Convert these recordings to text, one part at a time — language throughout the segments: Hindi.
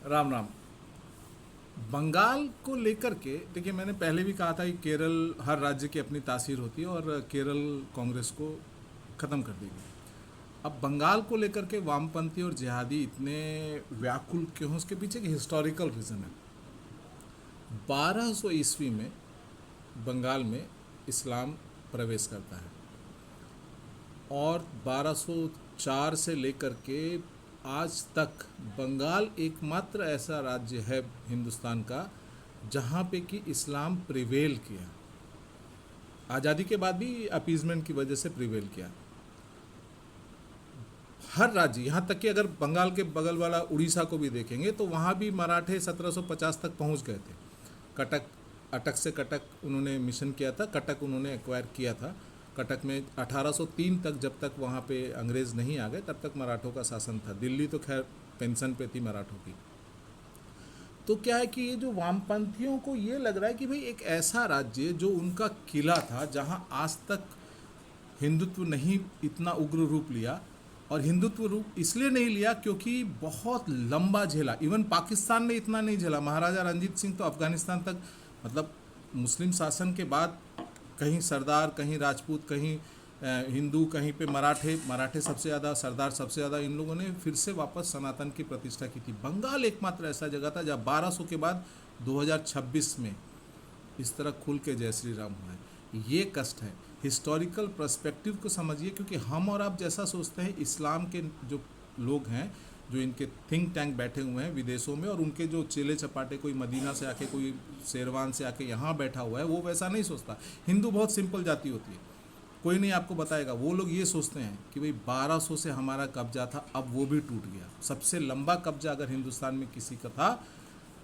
राम राम। बंगाल को लेकर के देखिए, मैंने पहले भी कहा था कि केरल, हर राज्य की अपनी तासीर होती है और केरल कांग्रेस को ख़त्म कर देगी। अब बंगाल को लेकर के वामपंथी और जिहादी इतने व्याकुल क्यों हैं, उसके पीछे एक हिस्टोरिकल रीज़न है। 1200 ईस्वी में बंगाल में इस्लाम प्रवेश करता है और 1204 से लेकर के आज तक बंगाल एकमात्र ऐसा राज्य है हिंदुस्तान का जहाँ पे कि इस्लाम प्रिवेल किया। आज़ादी के बाद भी अपीजमेंट की वजह से प्रिवेल किया। हर राज्य, यहाँ तक कि अगर बंगाल के बगल वाला उड़ीसा को भी देखेंगे तो वहाँ भी मराठे 1750 तक पहुँच गए थे। कटक, अटक से कटक उन्होंने मिशन किया था, कटक उन्होंने एक्वायर किया था। कटक में 1803 तक, जब तक वहाँ पे अंग्रेज़ नहीं आ गए तब तक मराठों का शासन था। दिल्ली तो खैर पेंशन पे थी मराठों की। तो क्या है कि ये जो वामपंथियों को ये लग रहा है कि भाई एक ऐसा राज्य जो उनका किला था, जहाँ आज तक हिंदुत्व नहीं इतना उग्र रूप लिया, और हिंदुत्व रूप इसलिए नहीं लिया क्योंकि बहुत लंबा झेला। इवन पाकिस्तान ने इतना नहीं झेला। महाराजा रंजीत सिंह तो अफ़गानिस्तान तक, मतलब मुस्लिम शासन के बाद कहीं सरदार, कहीं राजपूत, कहीं हिंदू, कहीं पे मराठे, मराठे सबसे ज़्यादा, सरदार सबसे ज़्यादा, इन लोगों ने फिर से वापस सनातन की प्रतिष्ठा की थी। बंगाल एकमात्र ऐसा जगह था जहाँ 1200 के बाद 2026 में इस तरह खुल के जय श्री राम हुआ है। ये कष्ट है। हिस्टोरिकल पर्सपेक्टिव को समझिए, क्योंकि हम और आप जैसा सोचते हैं, इस्लाम के जो लोग हैं, जो इनके थिंक टैंक बैठे हुए हैं विदेशों में, और उनके जो चेले चपाटे, कोई मदीना से आके, कोई शेरवान से आके यहाँ बैठा हुआ है, वो वैसा नहीं सोचता। हिंदू बहुत सिंपल जाति होती है, कोई नहीं आपको बताएगा। वो लोग ये सोचते हैं कि भाई 1200 से हमारा कब्जा था, अब वो भी टूट गया। सबसे लंबा कब्जा अगर हिंदुस्तान में किसी का था,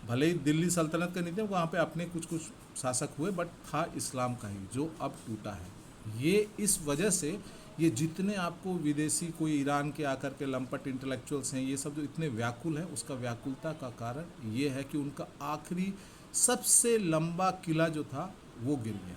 भले ही दिल्ली सल्तनत का नहीं थे, वहाँ पे अपने कुछ कुछ शासक हुए, बट था इस्लाम का ही, जो अब टूटा है। ये इस वजह से, ये जितने आपको विदेशी, कोई ईरान के आकर के लंपट इंटेलेक्चुअल्स हैं, ये सब जो इतने व्याकुल हैं, उसका व्याकुलता का कारण ये है कि उनका आखिरी सबसे लंबा किला जो था वो गिर गया।